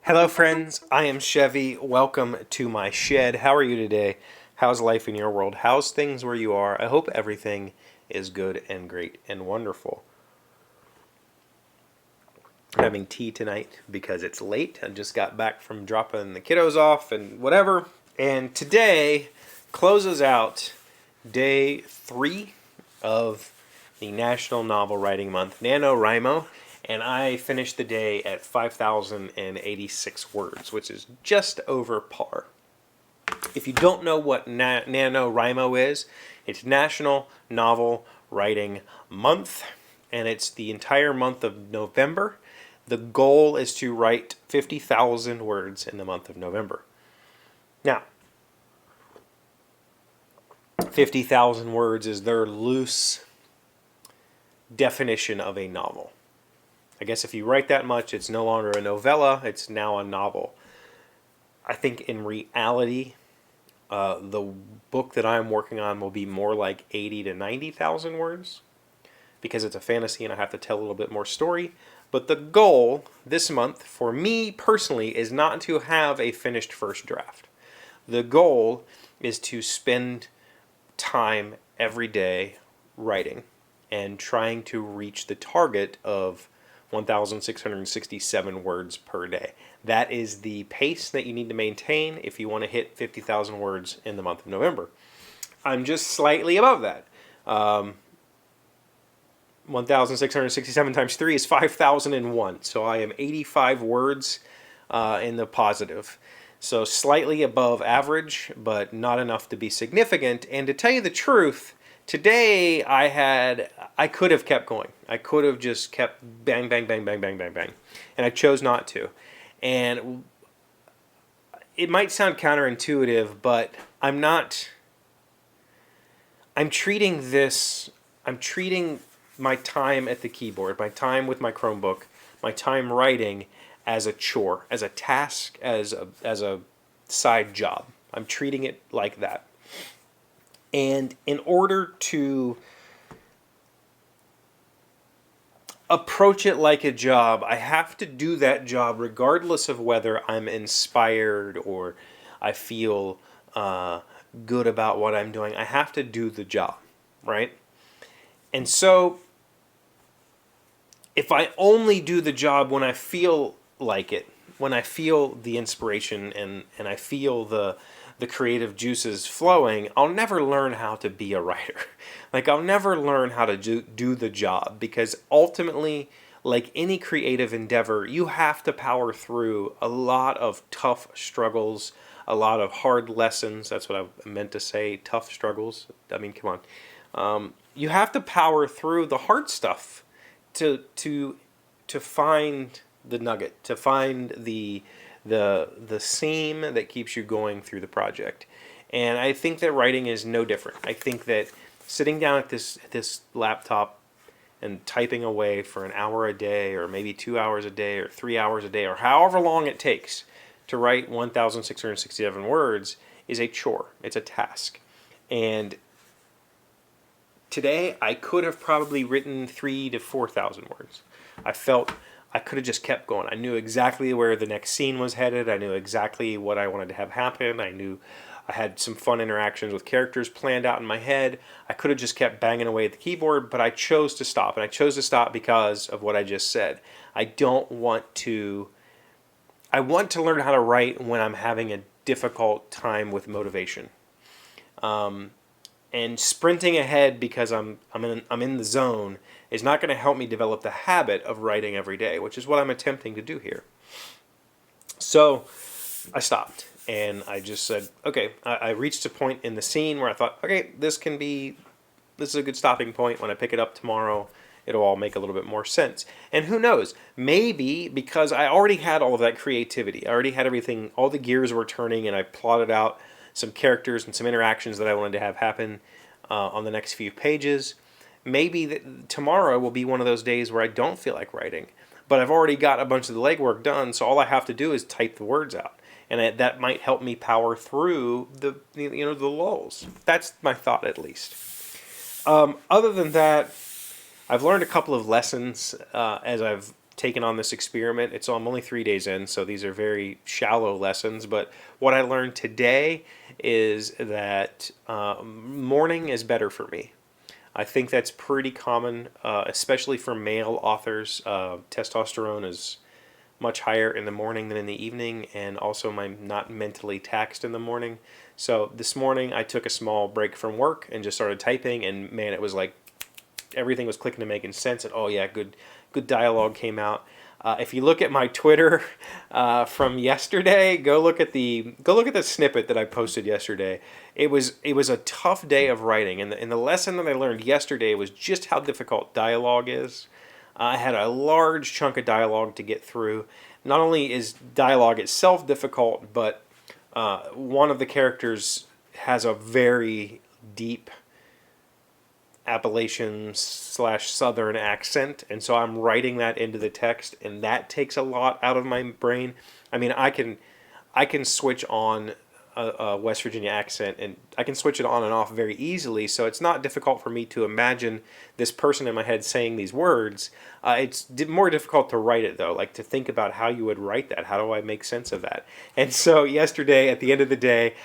Hello friends, I am Chevy. Welcome to my shed. How are you today? How's life in your world? How's things where you are? I hope everything is good and great and wonderful. I'm having tea tonight because it's late. I just got back from dropping the kiddos off and whatever. And today closes out day 3 of the National Novel Writing Month, NaNoWriMo. And I finished the day at 5,086 words, which is just over par. If you don't know what NaNoWriMo is, it's National Novel Writing Month, and it's the entire month of November. The goal is to write 50,000 words in the month of November. Now, 50,000 words is their loose definition of a novel. I guess if you write that much, it's no longer a novella, it's now a novel. I think in reality, the book that I'm working on will be more like 80 to 90,000 words because it's a fantasy and I have to tell a little bit more story. But the goal this month for me personally is not to have a finished first draft. The goal is to spend time every day writing and trying to reach the target of 1,667 words per day. That is the pace that you need to maintain if you want to hit 50,000 words in the month of November. I'm just slightly above that. 1,667 times 3 is 5,001. So I am 85 words in the positive. So slightly above average, but not enough to be significant. And to tell you the truth, today I could have kept going. I could have just kept bang, bang, bang, bang, bang, bang, bang. And I chose not to. And it might sound counterintuitive, but I'm treating my time at the keyboard, my time with my Chromebook, my time writing as a chore, as a task, as a side job. I'm treating it like that. And in order to approach it like a job, I have to do that job regardless of whether I'm inspired or I feel good about what I'm doing. I have to do the job, right? And so if I only do the job when I feel like it, when I feel the inspiration and I feel the creative juices flowing, I'll never learn how to be a writer. Like, I'll never learn how to do the job, because ultimately, like any creative endeavor, you have to power through a lot of tough struggles, a lot of hard lessons. That's what I meant to say, tough struggles. I mean, come on. You have to power through the hard stuff to find the nugget, to find the seam that keeps you going through the project. And I think that writing is no different. I think that sitting down at this laptop and typing away for an hour a day, or maybe 2 hours a day, or 3 hours a day, or however long it takes to write 1,667 words is a chore. It's a task. And today I could have probably written 3,000 to 4,000 words. I felt I could have just kept going. I knew exactly where the next scene was headed. I knew exactly what I wanted to have happen. I knew I had some fun interactions with characters planned out in my head. I could have just kept banging away at the keyboard, but I chose to stop. And I chose to stop because of what I just said. I want to learn how to write when I'm having a difficult time with motivation. And sprinting ahead because I'm in the zone is not going to help me develop the habit of writing every day, which is what I'm attempting to do here. So I stopped and I just said, okay, I reached a point in the scene where I thought, okay, this is a good stopping point. When I pick it up tomorrow, it'll all make a little bit more sense. And who knows, maybe because I already had all of that creativity, I already had everything, all the gears were turning, and I plotted out some characters and some interactions that I wanted to have happen on the next few pages. Maybe tomorrow will be one of those days where I don't feel like writing, but I've already got a bunch of the legwork done, so all I have to do is type the words out, and that might help me power through the lulls. That's my thought, at least. Other than that, I've learned a couple of lessons as I've taken on this experiment. I'm only 3 days in, so these are very shallow lessons. But what I learned today is that morning is better for me. I think that's pretty common, especially for male authors. Testosterone is much higher in the morning than in the evening, and also I'm not mentally taxed in the morning. So this morning I took a small break from work and just started typing, and man, it was like everything was clicking and making sense, and oh yeah, good dialogue came out. If you look at my Twitter from yesterday, go look at the snippet that I posted yesterday. It was a tough day of writing, and the lesson that I learned yesterday was just how difficult dialogue is. I had a large chunk of dialogue to get through. Not only is dialogue itself difficult, but one of the characters has a very deep Appalachian / Southern accent, and so I'm writing that into the text, and that takes a lot out of my brain. I mean, I can switch on a West Virginia accent, and I can switch it on and off very easily, so it's not difficult for me to imagine this person in my head saying these words. It's more difficult to write it, though, like to think about how you would write that. How do I make sense of that? And so yesterday, at the end of the day,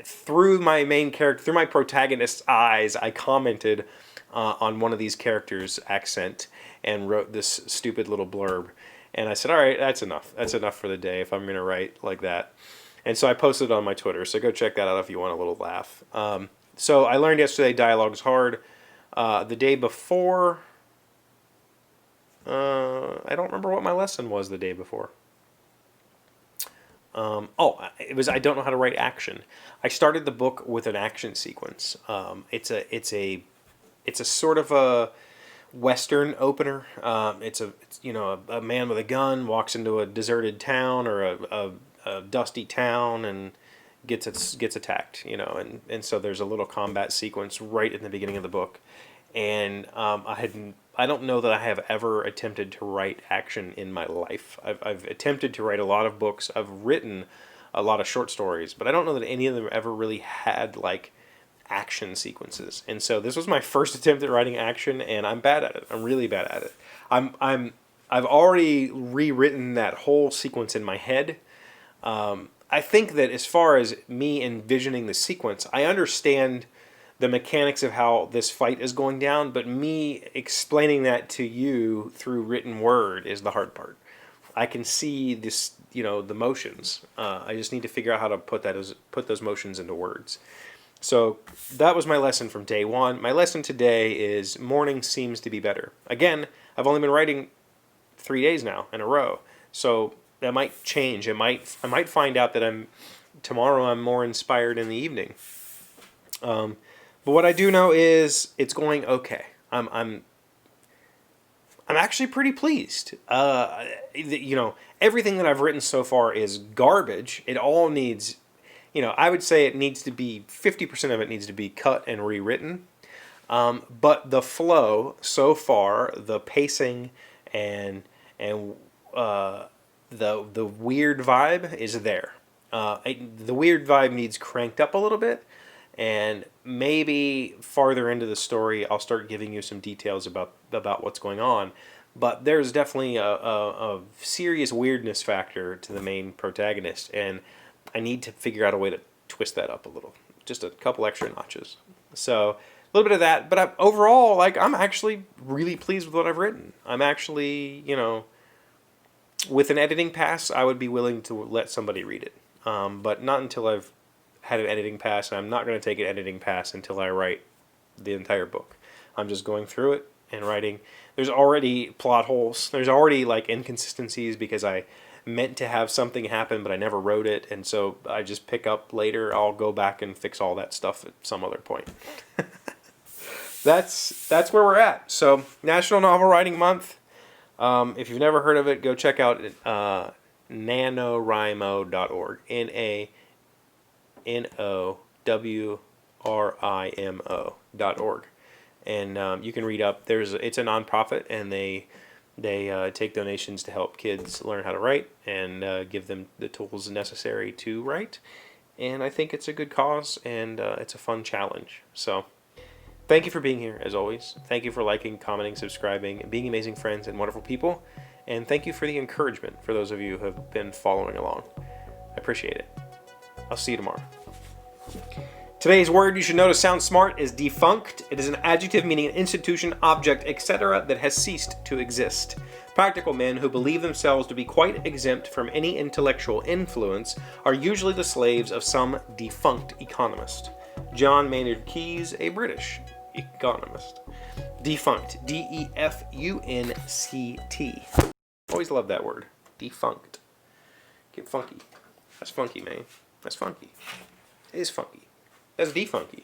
through my main character, through my protagonist's eyes, I commented on one of these characters' accent and wrote this stupid little blurb. And I said, all right, that's enough. That's enough for the day if I'm going to write like that. And so I posted it on my Twitter, so go check that out if you want a little laugh. So I learned yesterday dialogue's hard. The day before, I don't remember what my lesson was the day before. It was I don't know how to write action. I started the book with an action sequence. It's a sort of a Western opener. It's a man with a gun walks into a deserted town or a dusty town and gets attacked. And so there's a little combat sequence right in the beginning of the book. And I don't know that I have ever attempted to write action in my life. I've attempted to write a lot of books. I've written a lot of short stories, but I don't know that any of them ever really had like action sequences. And so this was my first attempt at writing action, and I'm bad at it. I'm really bad at it. I've already rewritten that whole sequence in my head. I think that as far as me envisioning the sequence, I understand the mechanics of how this fight is going down, but me explaining that to you through written word is the hard part. I can see this, the motions. I just need to figure out how to put those motions into words. So that was my lesson from day one. My lesson today is morning seems to be better. Again, I've only been writing 3 days now in a row, so that might change. I might find out that tomorrow I'm more inspired in the evening. But what I do know is it's going okay. I'm actually pretty pleased. Everything that I've written so far is garbage. It all needs, I would say it needs to be 50% of it needs to be cut and rewritten. But the flow so far, the pacing and the weird vibe is there. The weird vibe needs cranked up a little bit. And maybe farther into the story, I'll start giving you some details about what's going on. But there's definitely a serious weirdness factor to the main protagonist, and I need to figure out a way to twist that up a little, just a couple extra notches. So a little bit of that, but overall, I'm actually really pleased with what I've written. I'm actually, with an editing pass, I would be willing to let somebody read it, but not until I've had an editing pass, and I'm not going to take an editing pass until I write the entire book. I'm just going through it and writing. There's already plot holes. There's already inconsistencies because I meant to have something happen, but I never wrote it, and so I just pick up later. I'll go back and fix all that stuff at some other point. That's where we're at. So National Novel Writing Month. If you've never heard of it, go check out NaNoWriMo.org. NaNoWriMo.org, and you can read up. It's a nonprofit, and they take donations to help kids learn how to write and give them the tools necessary to write. And I think it's a good cause, and it's a fun challenge. So Thank you for being here, as always. Thank you for liking, commenting, subscribing, being amazing friends and wonderful people. And thank you for the encouragement for those of you who have been following along. I appreciate it. I'll see you tomorrow. Today's word you should know to sound smart is defunct. It is an adjective meaning an institution, object, etc. that has ceased to exist. Practical men who believe themselves to be quite exempt from any intellectual influence are usually the slaves of some defunct economist. John Maynard Keynes, a British economist. Defunct. D-E-F-U-N-C-T. Always love that word. Defunct. Get funky. That's funky, man. That's funky. It is funky. That's defunky.